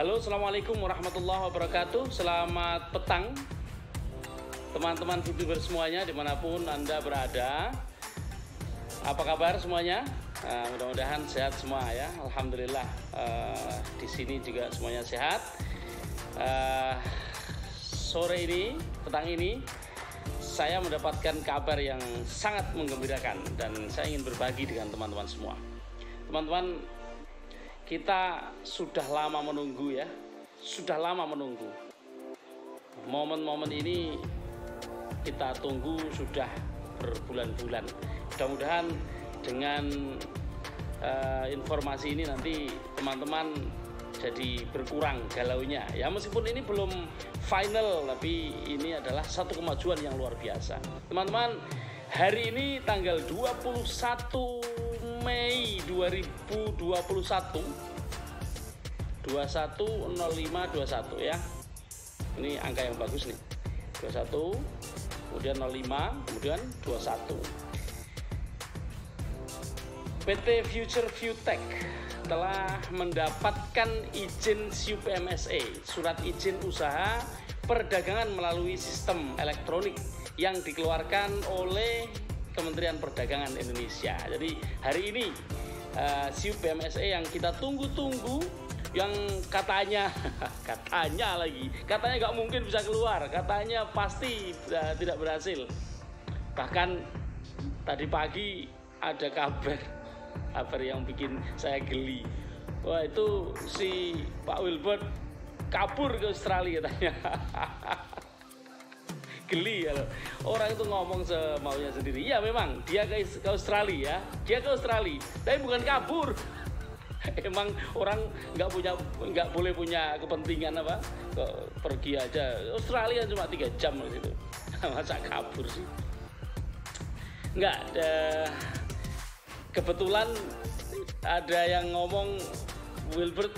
Halo, assalamualaikum warahmatullahi wabarakatuh. Selamat petang, teman-teman VTuber semuanya dimanapun Anda berada. Apa kabar semuanya? Mudah-mudahan sehat semua ya. Alhamdulillah. Di sini juga semuanya sehat. Sore ini, petang ini, saya mendapatkan kabar yang sangat menggembirakan dan saya ingin berbagi dengan teman-teman semua. Teman-teman, kita sudah lama menunggu ya, sudah lama menunggu. Momen-momen ini kita tunggu sudah berbulan-bulan. Mudah-mudahan dengan informasi ini nanti teman-teman jadi berkurang galaunya. Ya meskipun ini belum final, tapi ini adalah satu kemajuan yang luar biasa. Teman-teman, hari ini tanggal 21 Mei 2021 21.05.21 ya. Ini angka yang bagus nih. 21, kemudian 05, kemudian 21. PT Future Viewtech telah mendapatkan izin SIUP-MSE, surat izin usaha perdagangan melalui sistem elektronik yang dikeluarkan oleh Kementerian Perdagangan Indonesia. Jadi hari ini SIUP-MSE yang kita tunggu-tunggu, yang katanya nggak mungkin bisa keluar, katanya pasti tidak berhasil. Bahkan tadi pagi ada kabar yang bikin saya geli. Wah, itu si Pak Wilbert kabur ke Australia katanya. Geli ya loh. Orang itu ngomong semaunya sendiri. Ya memang dia ke Australia, dia ke Australia, tapi bukan kabur. Emang orang nggak boleh punya kepentingan apa? Pergi aja. Australia cuma 3 jam di situ. Masa kabur sih? Nggak. Kebetulan ada yang ngomong Wilbert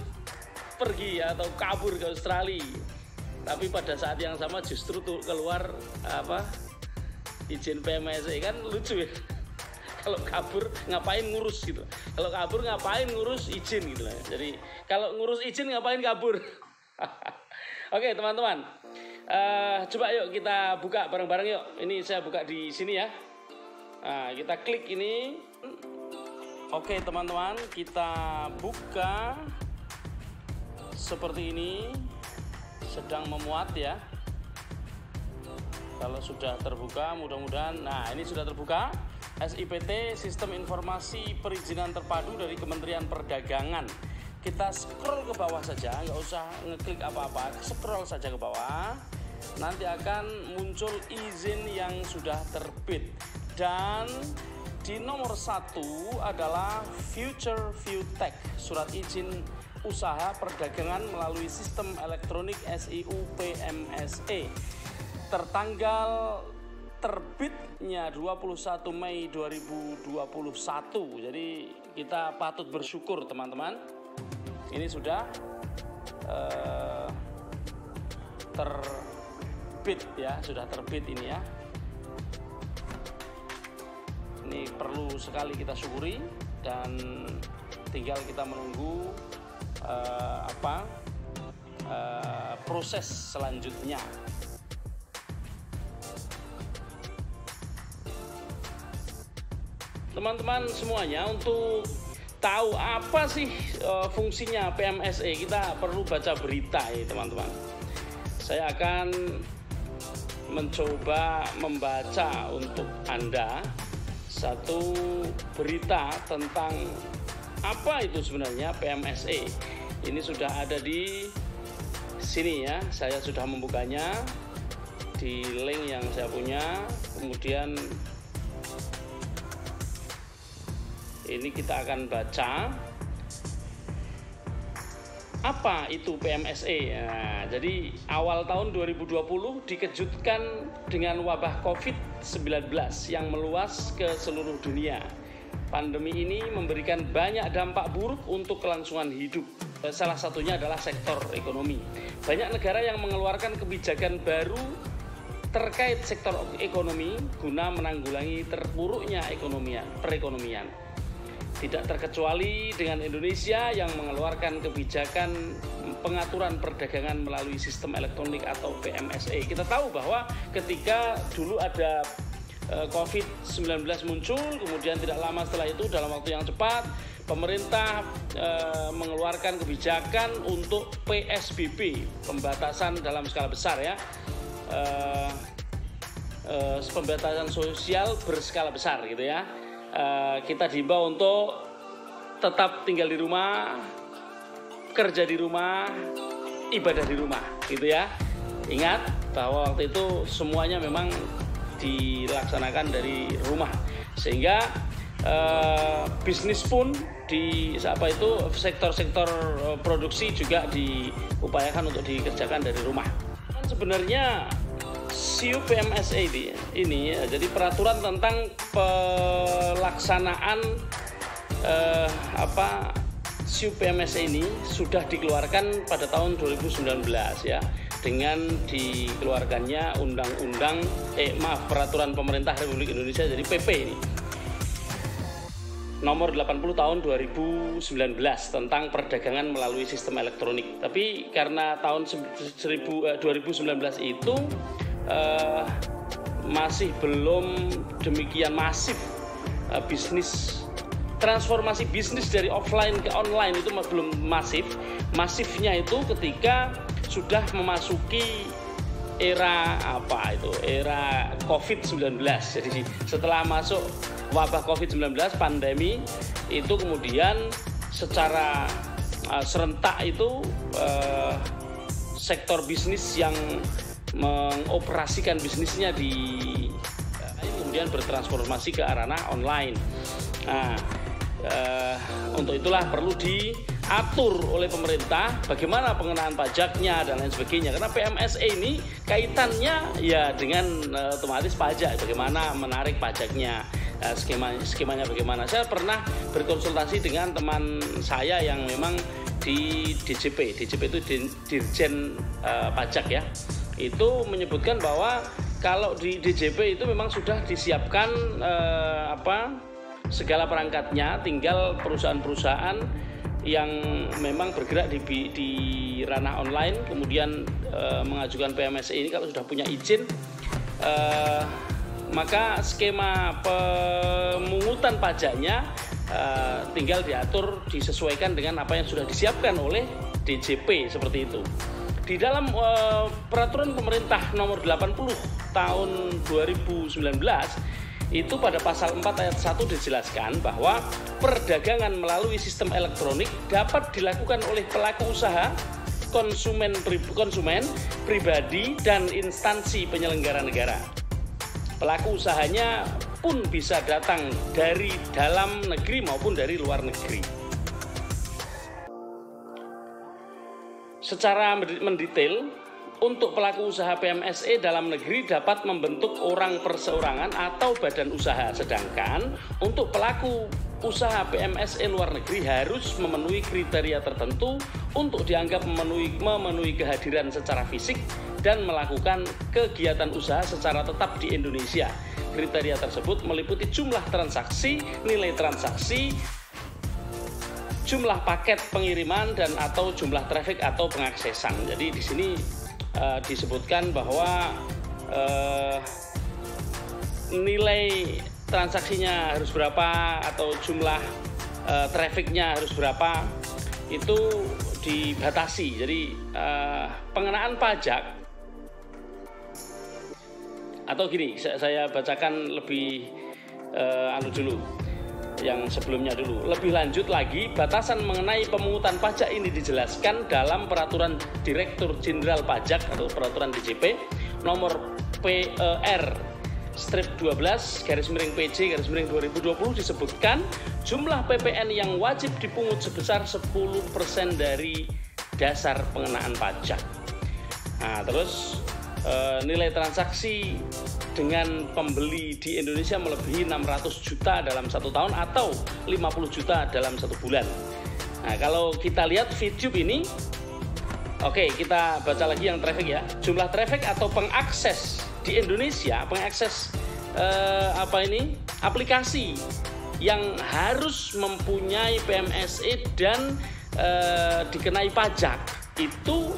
pergi atau kabur ke Australia. Tapi pada saat yang sama justru tuh keluar izin PMSE, kan lucu ya. Kalau kabur ngapain ngurus gitu. Kalau kabur ngapain ngurus izin gitu lah. Jadi kalau ngurus izin ngapain kabur. Oke teman-teman, coba yuk kita buka bareng-bareng yuk. Ini saya buka di sini ya. Nah, kita klik ini. Oke teman-teman, kita buka seperti ini. Sedang memuat ya. Kalau sudah terbuka, mudah-mudahan. Nah, ini sudah terbuka. SIPT, Sistem Informasi Perizinan Terpadu dari Kementerian Perdagangan. Kita scroll ke bawah saja, nggak usah ngeklik apa-apa, scroll saja ke bawah. Nanti akan muncul izin yang sudah terbit. Dan di nomor 1 adalah Future Viewtech, surat izin usaha perdagangan melalui sistem elektronik SIUP-MSE, tertanggal terbitnya 21 Mei 2021. Jadi kita patut bersyukur teman-teman, ini sudah terbit ya, sudah terbit ini ya. Ini perlu sekali kita syukuri dan tinggal kita menunggu proses selanjutnya. Teman-teman semuanya, untuk tahu apa sih fungsinya PMSE, kita perlu baca berita ya teman-teman. Saya akan mencoba membaca untuk Anda satu berita tentang apa itu sebenarnya PMSE. Ini sudah ada di sini ya. Saya sudah membukanya di link yang saya punya. Kemudian ini kita akan baca apa itu PMSE. Nah, jadi awal tahun 2020 dikejutkan dengan wabah COVID-19 yang meluas ke seluruh dunia. Pandemi ini memberikan banyak dampak buruk untuk kelangsungan hidup. Salah satunya adalah sektor ekonomi. Banyak negara yang mengeluarkan kebijakan baru terkait sektor ekonomi guna menanggulangi terpuruknya perekonomian. tidak terkecuali dengan Indonesia yang mengeluarkan kebijakan pengaturan perdagangan melalui sistem elektronik atau PMSE. Kita tahu bahwa ketika dulu ada COVID-19 muncul, kemudian tidak lama setelah itu dalam waktu yang cepat pemerintah mengeluarkan kebijakan untuk PSBB, pembatasan dalam skala besar ya, pembatasan sosial berskala besar gitu ya. Kita diimbau untuk tetap tinggal di rumah, kerja di rumah, ibadah di rumah gitu ya. Ingat bahwa waktu itu semuanya memang dilaksanakan dari rumah, sehingga bisnis pun di sektor-sektor produksi juga diupayakan untuk dikerjakan dari rumah. Sebenarnya SIU PMSE ini jadi peraturan tentang pelaksanaan SIU PMSE ini sudah dikeluarkan pada tahun 2019 ya, dengan dikeluarkannya peraturan pemerintah Republik Indonesia, jadi PP ini nomor 80 tahun 2019 tentang perdagangan melalui sistem elektronik. Tapi karena tahun 2019 itu masih belum demikian masif transformasi bisnis dari offline ke online itu belum masif. Masifnya itu ketika sudah memasuki era era COVID-19. Jadi setelah masuk wabah COVID-19, pandemi itu, kemudian secara serentak itu sektor bisnis yang mengoperasikan bisnisnya kemudian bertransformasi ke arah online. Nah, untuk itulah perlu diatur oleh pemerintah bagaimana pengenaan pajaknya dan lain sebagainya, karena PMSE ini kaitannya ya dengan otomatis pajak, bagaimana menarik pajaknya, skemanya bagaimana. Saya pernah berkonsultasi dengan teman saya yang memang di DJP itu Dirjen Pajak ya, itu menyebutkan bahwa kalau di DJP itu memang sudah disiapkan segala perangkatnya, tinggal perusahaan-perusahaan yang memang bergerak di ranah online kemudian mengajukan PMSE ini kalau sudah punya izin, maka skema pemungutan pajaknya tinggal diatur, disesuaikan dengan apa yang sudah disiapkan oleh DJP seperti itu. Di dalam peraturan pemerintah nomor 80 tahun 2019 itu pada pasal 4 ayat 1 dijelaskan bahwa perdagangan melalui sistem elektronik dapat dilakukan oleh pelaku usaha, konsumen pribadi, dan instansi penyelenggara negara. Pelaku usahanya pun bisa datang dari dalam negeri maupun dari luar negeri. Secara mendetail, untuk pelaku usaha PMSE dalam negeri dapat membentuk orang perseorangan atau badan usaha, sedangkan untuk pelaku usaha PMSE luar negeri harus memenuhi kriteria tertentu untuk dianggap memenuhi kehadiran secara fisik dan melakukan kegiatan usaha secara tetap di Indonesia. Kriteria tersebut meliputi jumlah transaksi, nilai transaksi, jumlah paket pengiriman, dan atau jumlah traffic atau pengaksesan. Jadi di sini disebutkan bahwa nilai transaksinya harus berapa atau jumlah trafficnya harus berapa, itu dibatasi. Jadi pengenaan pajak atau gini, saya bacakan lebih dulu yang sebelumnya dulu. Lebih lanjut lagi, batasan mengenai pemungutan pajak ini dijelaskan dalam Peraturan Direktur Jenderal Pajak atau Peraturan DJP nomor PR/12/PJ/2020 disebutkan jumlah PPN yang wajib dipungut sebesar 10% dari dasar pengenaan pajak. Nah, terus nilai transaksi dengan pembeli di Indonesia melebihi 600 juta dalam 1 tahun atau 50 juta dalam 1 bulan. Nah, kalau kita lihat VTube ini, oke, kita baca lagi yang traffic ya. Jumlah traffic atau pengakses di Indonesia, pengakses aplikasi yang harus mempunyai PMSE dan dikenai pajak itu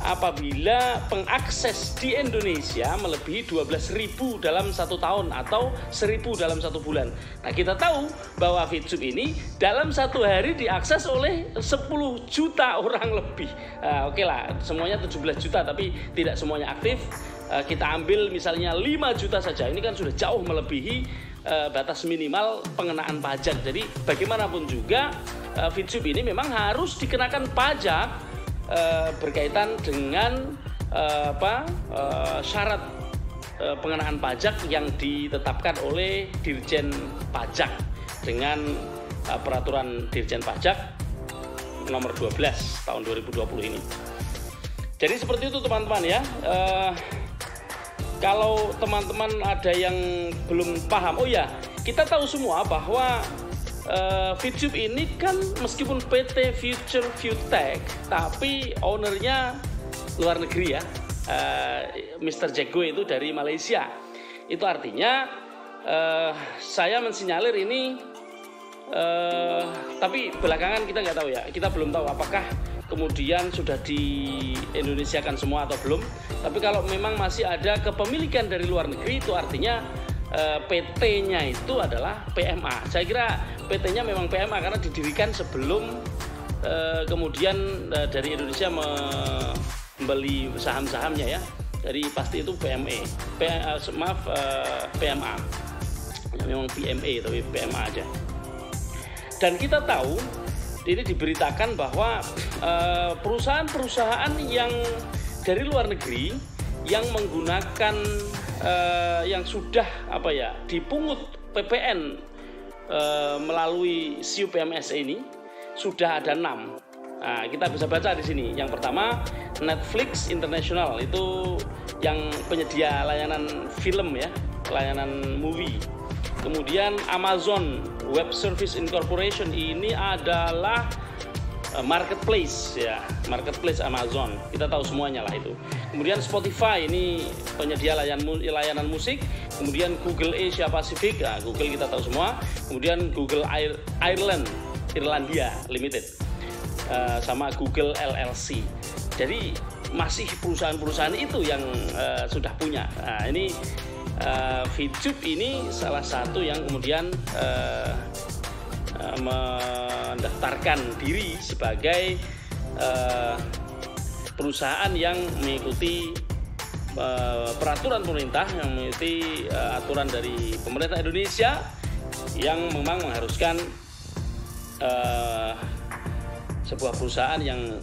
apabila pengakses di Indonesia melebihi 12.000 dalam 1 tahun atau 1.000 dalam 1 bulan. Nah, kita tahu bahwa FitSup ini dalam 1 hari diakses oleh 10 juta orang lebih. Oke lah, semuanya 17 juta tapi tidak semuanya aktif. Kita ambil misalnya 5 juta saja, ini kan sudah jauh melebihi batas minimal pengenaan pajak. Jadi bagaimanapun juga FitSup ini memang harus dikenakan pajak berkaitan dengan syarat pengenaan pajak yang ditetapkan oleh Dirjen Pajak dengan peraturan Dirjen Pajak nomor 12 tahun 2020 ini. Jadi seperti itu teman-teman ya. Kalau teman-teman ada yang belum paham, oh ya, kita tahu semua bahwa FitSup ini kan meskipun PT Future Tech, tapi ownernya luar negeri ya, Mr. Jack Goe itu dari Malaysia. Itu artinya saya mensinyalir ini, tapi belakangan kita nggak tahu ya, kita belum tahu apakah kemudian sudah di Indonesiakan semua atau belum. Tapi kalau memang masih ada kepemilikan dari luar negeri, itu artinya PT-nya itu adalah PMA. Saya kira PT-nya memang PMA karena didirikan sebelum kemudian dari Indonesia membeli saham-sahamnya ya. Jadi pasti itu PMA. PMA. Memang PMA tapi PMA aja. Dan kita tahu ini diberitakan bahwa perusahaan-perusahaan yang dari luar negeri yang menggunakan yang sudah dipungut PPN melalui SIU PMSE ini sudah ada 6. Nah, kita bisa baca di sini. Yang pertama Netflix International, itu yang penyedia layanan film ya, layanan movie. Kemudian Amazon Web Service Incorporation, ini adalah marketplace ya, marketplace Amazon, kita tahu semuanya lah itu. Kemudian Spotify, ini penyedia layanan musik. Kemudian Google Asia Pacific, nah, Google kita tahu semua. Kemudian Google Irlandia Limited, sama Google LLC. Jadi masih perusahaan-perusahaan itu yang sudah punya. Nah, ini FitSup ini salah satu yang kemudian mendaftarkan diri sebagai perusahaan yang mengikuti peraturan pemerintah, yang mengikuti aturan dari pemerintah Indonesia yang memang mengharuskan sebuah perusahaan yang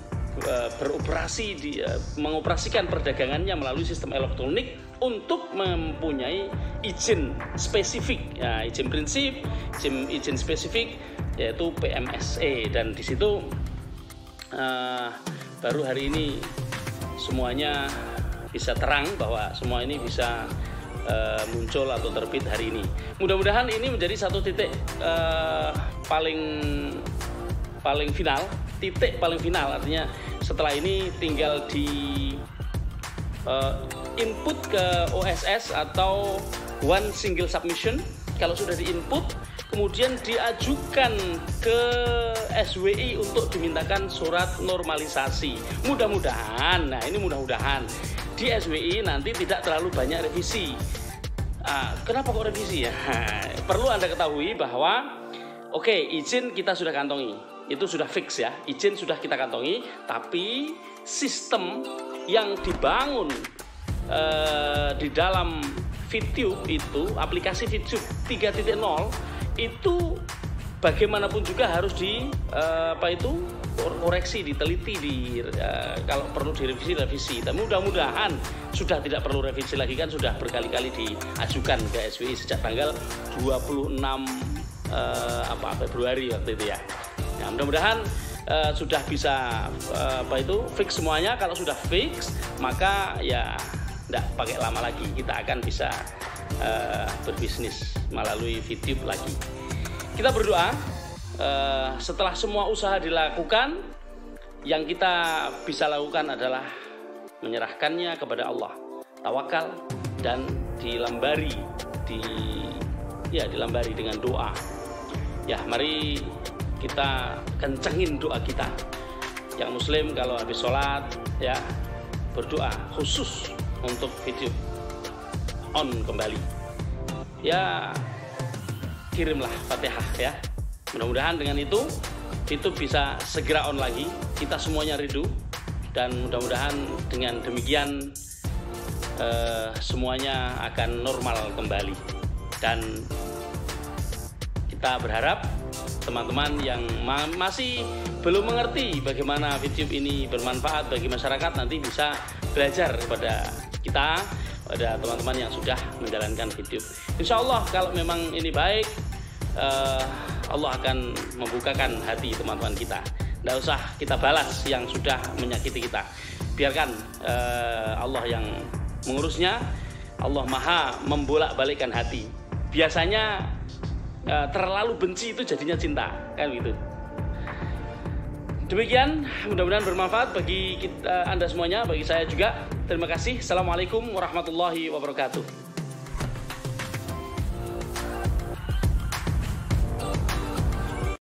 beroperasi mengoperasikan perdagangannya melalui sistem elektronik untuk mempunyai izin spesifik, ya, izin prinsip, izin spesifik yaitu PMSE. Dan di situ baru hari ini semuanya bisa terang bahwa semua ini bisa muncul atau terbit hari ini. Mudah-mudahan ini menjadi satu titik paling final, artinya setelah ini tinggal di input ke OSS atau one single submission. Kalau sudah di-input, kemudian diajukan ke SWI untuk dimintakan surat normalisasi. Mudah-mudahan, nah ini mudah-mudahan di SWI nanti tidak terlalu banyak revisi. Kenapa kok revisi ya? Perlu Anda ketahui bahwa izin kita sudah kantongi, itu sudah fix ya, izin sudah kita kantongi, tapi sistem yang dibangun di dalam FitSup itu, aplikasi FitSup 3.0 itu bagaimanapun juga harus koreksi, diteliti, kalau perlu direvisi. Dan mudah-mudahan sudah tidak perlu revisi lagi, kan sudah berkali-kali diajukan ke SWI sejak tanggal 26 Februari waktu itu ya. Nah, mudah-mudahan sudah bisa fix semuanya. Kalau sudah fix, maka ya tidak pakai lama lagi, kita akan bisa berbisnis melalui FitSup lagi. Kita berdoa setelah semua usaha dilakukan, yang kita bisa lakukan adalah menyerahkannya kepada Allah, tawakal, dan dilambari dengan doa. Ya, mari kita kencengin doa kita. Yang Muslim kalau habis sholat ya berdoa khusus untuk video on kembali. Ya, kirimlah Fatihah ya. Mudah-mudahan dengan itu bisa segera on lagi. Kita semuanya rindu, dan mudah-mudahan dengan demikian semuanya akan normal kembali. Dan kita berharap teman-teman yang masih belum mengerti bagaimana YouTube ini bermanfaat bagi masyarakat nanti bisa belajar kepada kita, pada teman-teman yang sudah menjalankan YouTube. Insya Allah kalau memang ini baik, Allah akan membukakan hati teman-teman kita. Tidak usah kita balas yang sudah menyakiti kita. Biarkan Allah yang mengurusnya. Allah Maha membolak-balikkan hati. Biasanya terlalu benci itu jadinya cinta, kan gitu. Demikian, mudah-mudahan bermanfaat bagi Anda semuanya, bagi saya juga. Terima kasih. Assalamualaikum warahmatullahi wabarakatuh.